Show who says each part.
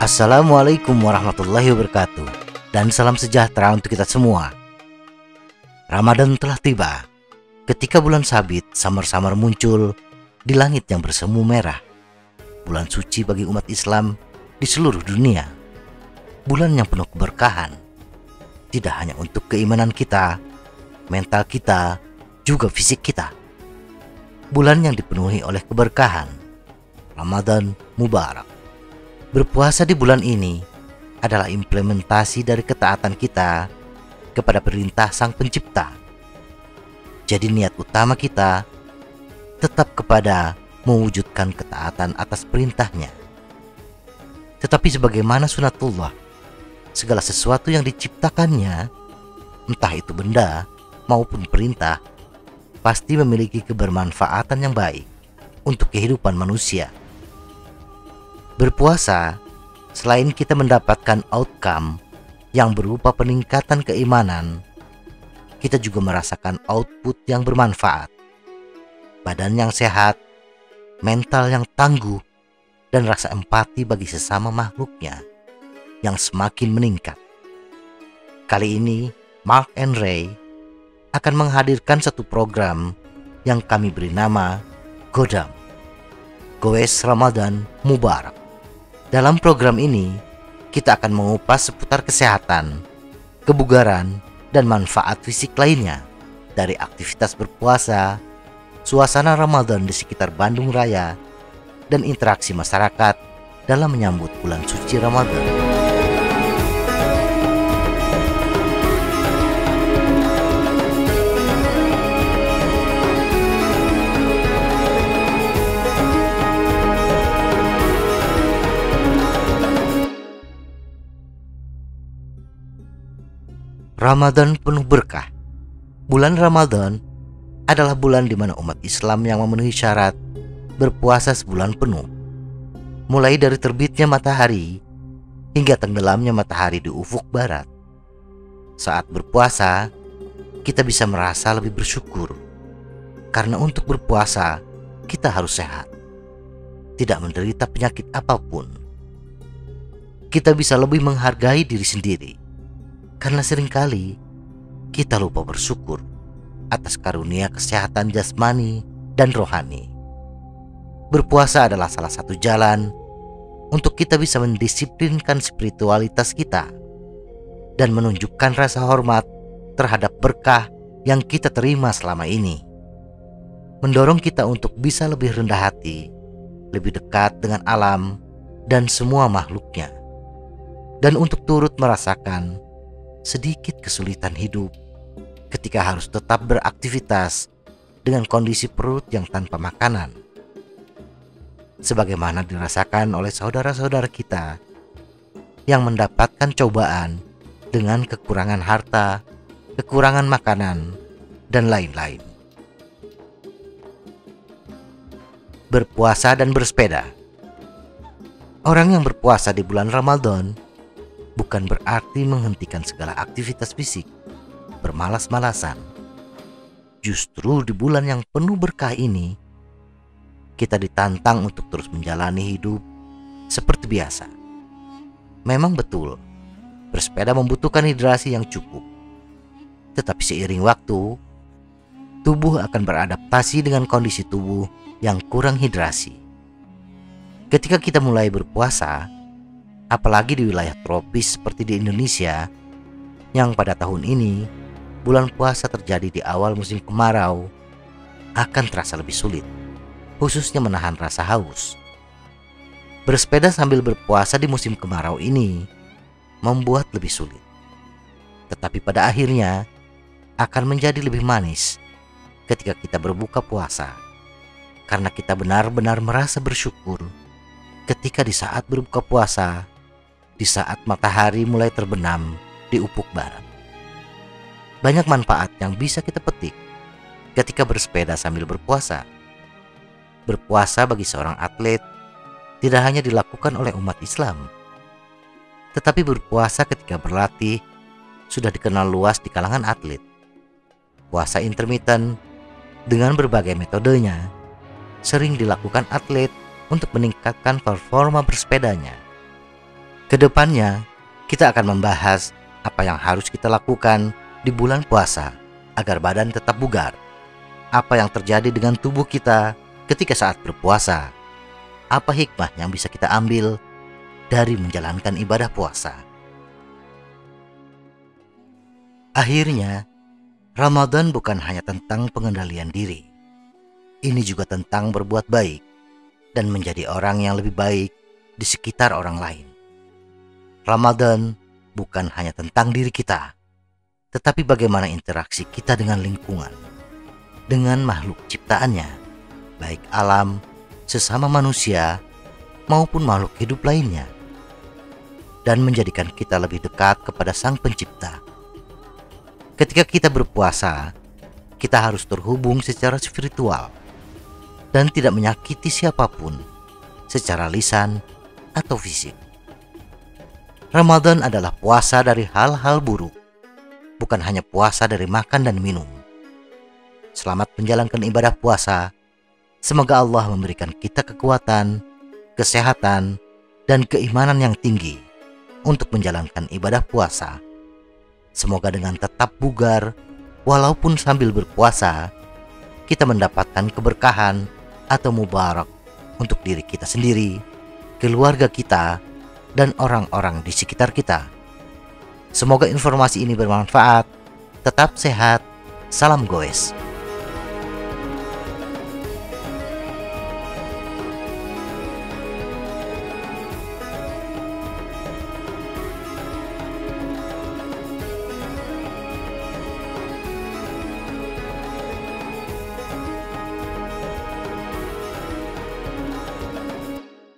Speaker 1: Assalamualaikum warahmatullahi wabarakatuh, dan salam sejahtera untuk kita semua. Ramadan telah tiba. Ketika bulan sabit samar-samar muncul di langit yang bersemu merah. Bulan suci bagi umat Islam di seluruh dunia. Bulan yang penuh keberkahan. Tidak hanya untuk keimanan kita, mental kita, juga fisik kita. Bulan yang dipenuhi oleh keberkahan. Ramadan Mubarak. Berpuasa di bulan ini adalah implementasi dari ketaatan kita kepada perintah Sang Pencipta. Jadi niat utama kita tetap kepada mewujudkan ketaatan atas perintahnya. Tetapi sebagaimana sunatullah, segala sesuatu yang diciptakannya, entah itu benda maupun perintah, pasti memiliki kebermanfaatan yang baik untuk kehidupan manusia. Berpuasa, selain kita mendapatkan outcome yang berupa peningkatan keimanan, kita juga merasakan output yang bermanfaat. Badan yang sehat, mental yang tangguh, dan rasa empati bagi sesama makhluknya yang semakin meningkat. Kali ini, Mark and Ray akan menghadirkan satu program yang kami beri nama Godam, Goes Ramadan Mubarak. Dalam program ini, kita akan mengupas seputar kesehatan, kebugaran, dan manfaat fisik lainnya dari aktivitas berpuasa, suasana Ramadan di sekitar Bandung Raya, dan interaksi masyarakat dalam menyambut bulan suci Ramadan. Ramadan penuh berkah. Bulan Ramadan adalah bulan di mana umat Islam yang memenuhi syarat berpuasa sebulan penuh. Mulai dari terbitnya matahari hingga tenggelamnya matahari di ufuk barat. Saat berpuasa, kita bisa merasa lebih bersyukur. Karena untuk berpuasa, kita harus sehat. Tidak menderita penyakit apapun. Kita bisa lebih menghargai diri sendiri. Karena seringkali kita lupa bersyukur atas karunia kesehatan jasmani dan rohani. Berpuasa adalah salah satu jalan untuk kita bisa mendisiplinkan spiritualitas kita dan menunjukkan rasa hormat terhadap berkah yang kita terima selama ini. Mendorong kita untuk bisa lebih rendah hati, lebih dekat dengan alam dan semua makhluknya, dan untuk turut merasakan sedikit kesulitan hidup ketika harus tetap beraktivitas dengan kondisi perut yang tanpa makanan. Sebagaimana dirasakan oleh saudara-saudara kita yang mendapatkan cobaan dengan kekurangan harta, kekurangan makanan, dan lain-lain. Berpuasa dan bersepeda. Orang yang berpuasa di bulan Ramadan bukan berarti menghentikan segala aktivitas fisik, bermalas-malasan. Justru di bulan yang penuh berkah ini, kita ditantang untuk terus menjalani hidup seperti biasa. Memang betul, bersepeda membutuhkan hidrasi yang cukup. Tetapi seiring waktu, tubuh akan beradaptasi dengan kondisi tubuh yang kurang hidrasi. Ketika kita mulai berpuasa, apalagi di wilayah tropis seperti di Indonesia, yang pada tahun ini bulan puasa terjadi di awal musim kemarau, akan terasa lebih sulit, khususnya menahan rasa haus. Bersepeda sambil berpuasa di musim kemarau ini membuat lebih sulit, tetapi pada akhirnya akan menjadi lebih manis ketika kita berbuka puasa, karena kita benar-benar merasa bersyukur ketika di saat berbuka puasa, di saat matahari mulai terbenam di ufuk barat. Banyak manfaat yang bisa kita petik ketika bersepeda sambil berpuasa. Berpuasa bagi seorang atlet tidak hanya dilakukan oleh umat Islam, tetapi berpuasa ketika berlatih sudah dikenal luas di kalangan atlet. Puasa intermittent dengan berbagai metodenya sering dilakukan atlet untuk meningkatkan performa bersepedanya. Kedepannya, kita akan membahas apa yang harus kita lakukan di bulan puasa agar badan tetap bugar. Apa yang terjadi dengan tubuh kita ketika saat berpuasa. Apa hikmah yang bisa kita ambil dari menjalankan ibadah puasa. Akhirnya, Ramadan bukan hanya tentang pengendalian diri. Ini juga tentang berbuat baik dan menjadi orang yang lebih baik di sekitar orang lain. Ramadan bukan hanya tentang diri kita, tetapi bagaimana interaksi kita dengan lingkungan, dengan makhluk ciptaannya, baik alam, sesama manusia, maupun makhluk hidup lainnya, dan menjadikan kita lebih dekat kepada Sang Pencipta. Ketika kita berpuasa, kita harus terhubung secara spiritual dan tidak menyakiti siapapun secara lisan atau fisik. Ramadan adalah puasa dari hal-hal buruk, bukan hanya puasa dari makan dan minum. Selamat menjalankan ibadah puasa. Semoga Allah memberikan kita kekuatan, kesehatan, dan keimanan yang tinggi untuk menjalankan ibadah puasa. Semoga dengan tetap bugar, walaupun sambil berpuasa, kita mendapatkan keberkahan atau mubarak untuk diri kita sendiri, keluarga kita, dan orang-orang di sekitar kita. Semoga informasi ini bermanfaat. Tetap sehat. Salam goes.